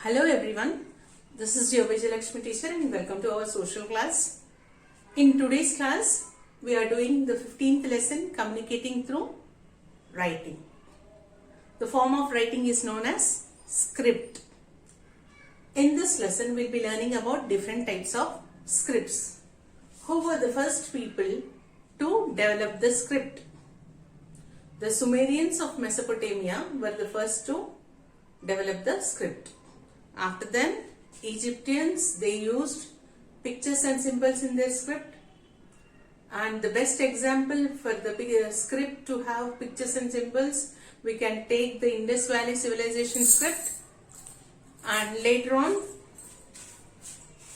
Hello everyone, this is your Vijayalakshmi teacher and welcome to our social class. In today's class, we are doing the 15th lesson, communicating through writing. The form of writing is known as script. In this lesson, we will be learning about different types of scripts. Who were the first people to develop the script? The Sumerians of Mesopotamia were the first to develop the script. After them, Egyptians, they used pictures and symbols in their script. And the best example for the script to have pictures and symbols, we can take the Indus Valley Civilization script. And later on,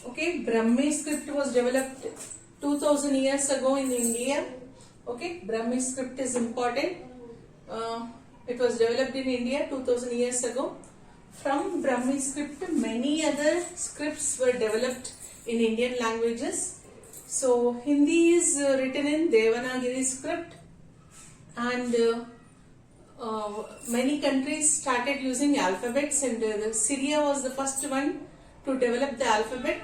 Brahmi script was developed 2000 years ago in India. Brahmi script is important. It was developed in India 2000 years ago. From Brahmi script, many other scripts were developed in Indian languages. So, Hindi is written in Devanagari script, and many countries started using alphabets, and Syria was the first one to develop the alphabet.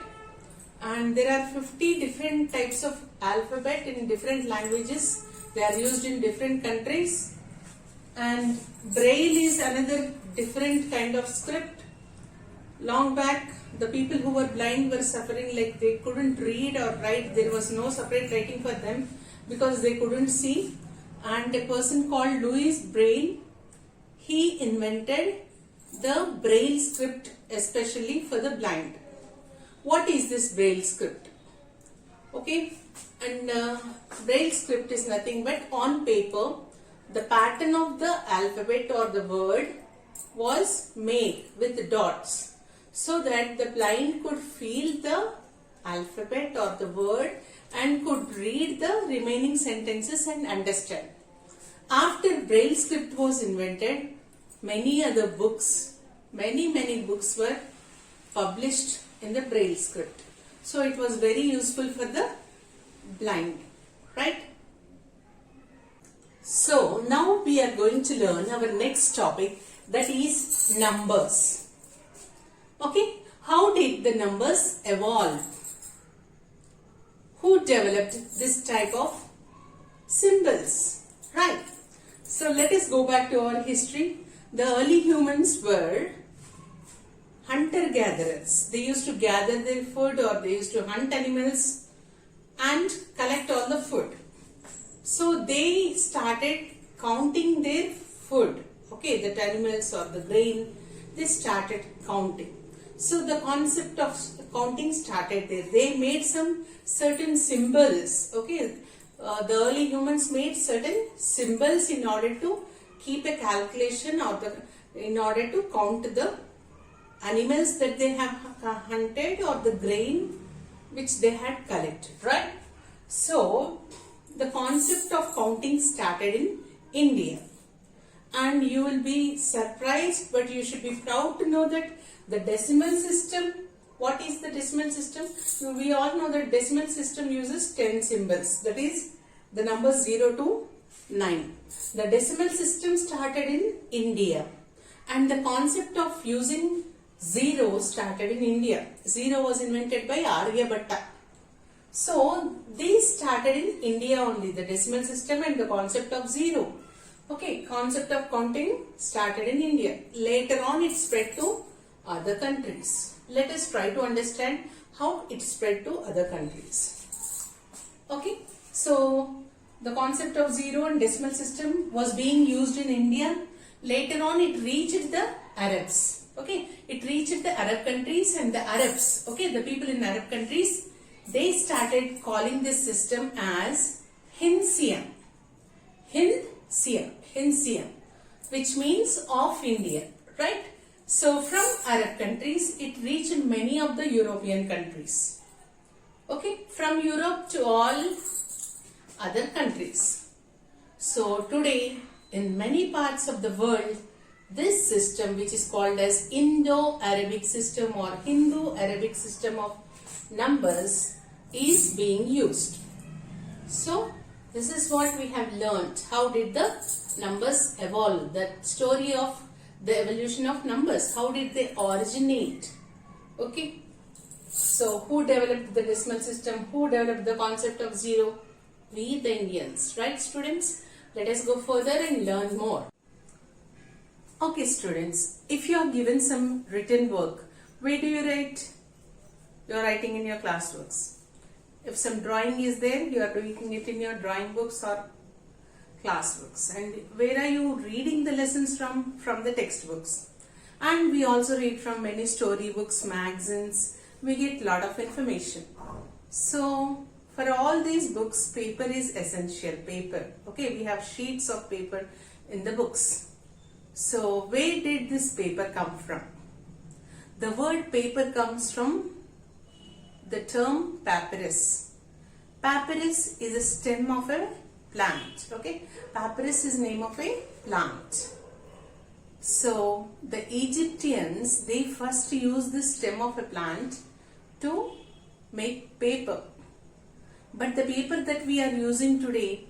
And there are 50 different types of alphabet in different languages. They are used in different countries. And Braille is another different kind of script. Long back, the people who were blind were suffering, like they couldn't read or write. There was no separate writing for them because they couldn't see. And a person called Louis Braille, he invented the Braille script especially for the blind. What is this Braille script? Braille script is nothing but on paper, the pattern of the alphabet or the word was made with dots so that the blind could feel the alphabet or the word and could read the remaining sentences and understand. After Braille script was invented, many other books, many books were published in the Braille script. So it was very useful for the blind, right? So now we are going to learn our next topic, that is numbers. How did the numbers evolve? Who developed this type of symbols? Right. So let us go back to our history. The early humans were hunter-gatherers. They used to gather their food, or they used to hunt animals and collect all the food. So they started counting their food. The animals or the grain, they started counting. So the concept of counting started there. They made some certain symbols. The early humans made certain symbols in order to keep a calculation, or in order to count the animals that they have hunted or the grain which they had collected, right? So the concept of counting started in India. And you will be surprised, but you should be proud to know that the decimal system, what is the decimal system? We all know that decimal system uses 10 symbols, that is the numbers 0 to 9. The decimal system started in India, and the concept of using 0 started in India. 0 was invented by Aryabhatta. So these started in India only, the decimal system and the concept of 0. Concept of counting started in India. Later on it spread to other countries. Let us try to understand how it spread to other countries. So the concept of 0 and decimal system was being used in India. Later on it reached the Arabs. It reached the Arab countries, and the Arabs, the people in Arab countries, they started calling this system as Hindsian. Hindsian, which means of India, right? So from Arab countries, it reached many of the European countries. From Europe to all other countries. So today, in many parts of the world, this system, which is called as Indo-Arabic system or Hindu-Arabic system of numbers, is being used. So this is what we have learnt. How did the numbers evolve? The story of the evolution of numbers. How did they originate? Okay. So who developed the decimal system? Who developed the concept of zero? We the Indians, right students? Let us go further and learn more. Okay students, if you are given some written work, where do you write? You are writing in your classworks. If some drawing is there, you are doing it in your drawing books or classbooks. And where are you reading the lessons from? From the textbooks. And we also read from many storybooks, magazines. We get lot of information. So for all these books, paper is essential. Paper. Okay, we have sheets of paper in the books. So where did this paper come from? The word paper comes from the term papyrus. Papyrus is a stem of a plant. Okay, papyrus is name of a plant. So the Egyptians, they first used the stem of a plant to make paper. But the paper that we are using today,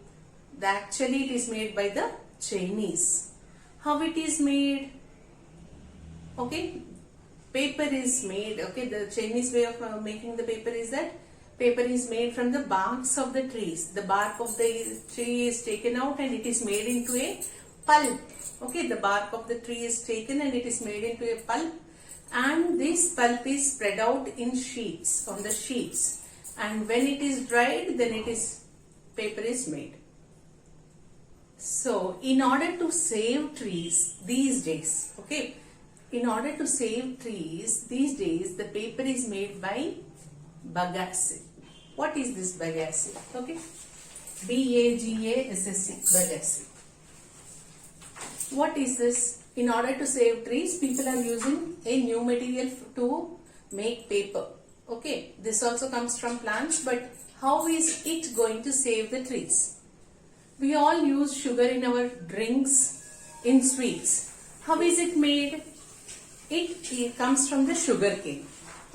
actually it is made by the Chinese. How it is made? Okay, paper is made. Okay, the Chinese way of making the paper is that paper is made from the barks of the trees. The bark of the tree is taken out and it is made into a pulp. Okay, the bark of the tree is taken and it is made into a pulp, and this pulp is spread out in sheets, on the sheets, and when it is dried, then paper is made. So in order to save trees these days, okay, in order to save trees these days, the paper is made by bagasse. What is this bagasse? Okay, B-A-G-A-S-S-E, bagasse. What is this? In order to save trees, people are using a new material to make paper. Okay, this also comes from plants, but how is it going to save the trees? We all use sugar in our drinks, in sweets. How is it made? It comes from the sugar cane.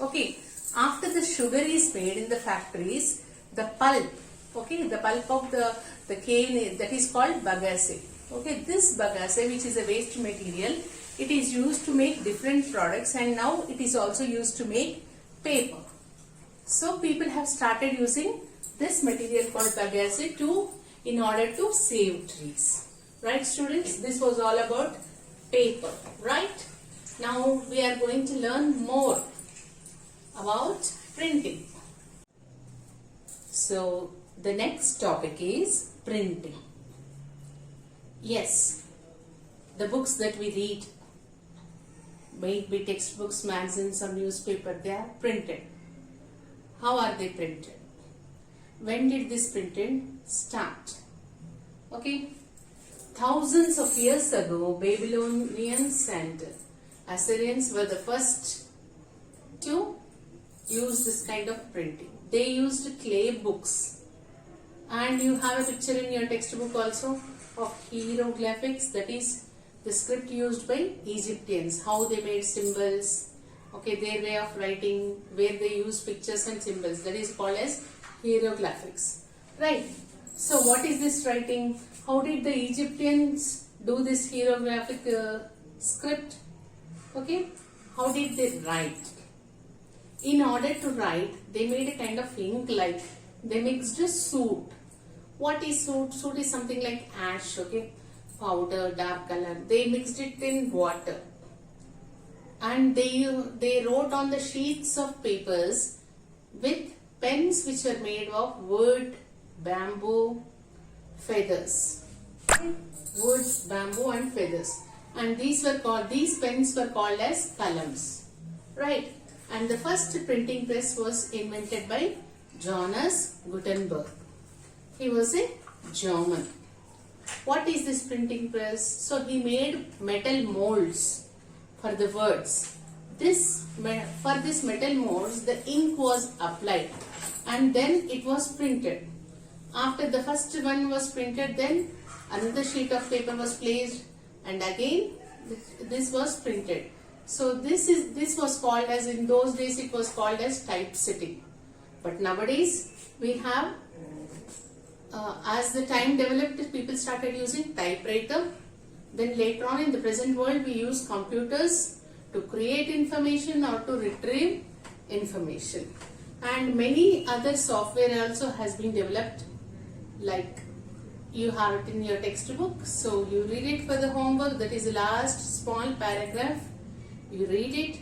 Okay, after the sugar is made in the factories, the pulp, okay, the pulp of the cane, that is called bagasse. Okay, this bagasse, which is a waste material, it is used to make different products, and now it is also used to make paper. So people have started using this material called bagasse in order to save trees. Right students, this was all about paper, right? Now we are going to learn more about printing. So the next topic is printing. Yes, the books that we read, may it be textbooks, magazines or newspaper, they are printed. How are they printed? When did this printing start? Okay, thousands of years ago, Babylonians and Assyrians were the first to use this kind of printing. They used clay books, and you have a picture in your textbook also of hieroglyphics, that is the script used by Egyptians, how they made symbols, okay, their way of writing, where they use pictures and symbols, that is called as hieroglyphics, right? So what is this writing? How did the Egyptians do this hieroglyphic script? Okay, how did they write? In order to write, they made a kind of ink, like they mixed a soot. What is soot? Soot is something like ash, okay, powder, dark color. They mixed it in water, and they wrote on the sheets of papers with pens which were made of wood, bamboo, feathers. Okay? Wood, bamboo and feathers. And these pens were called as columns, right? And the first printing press was invented by Johannes Gutenberg. He was a German. What is this printing press? So he made metal molds for the words. For this metal molds, the ink was applied and then it was printed. After the first one was printed, then another sheet of paper was placed, and again this was printed. So this was called as, in those days it was called as typesetting. But nowadays we have, as the time developed, people started using typewriter, Then later on in the present world we use computers to create information or to retrieve information. And many other software also has been developed, like you have it in your textbook. So you read it for the homework. That is the last small paragraph. You read it,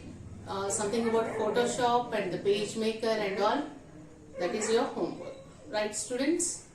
something about Photoshop and the page maker and all. That is your homework. Right, students?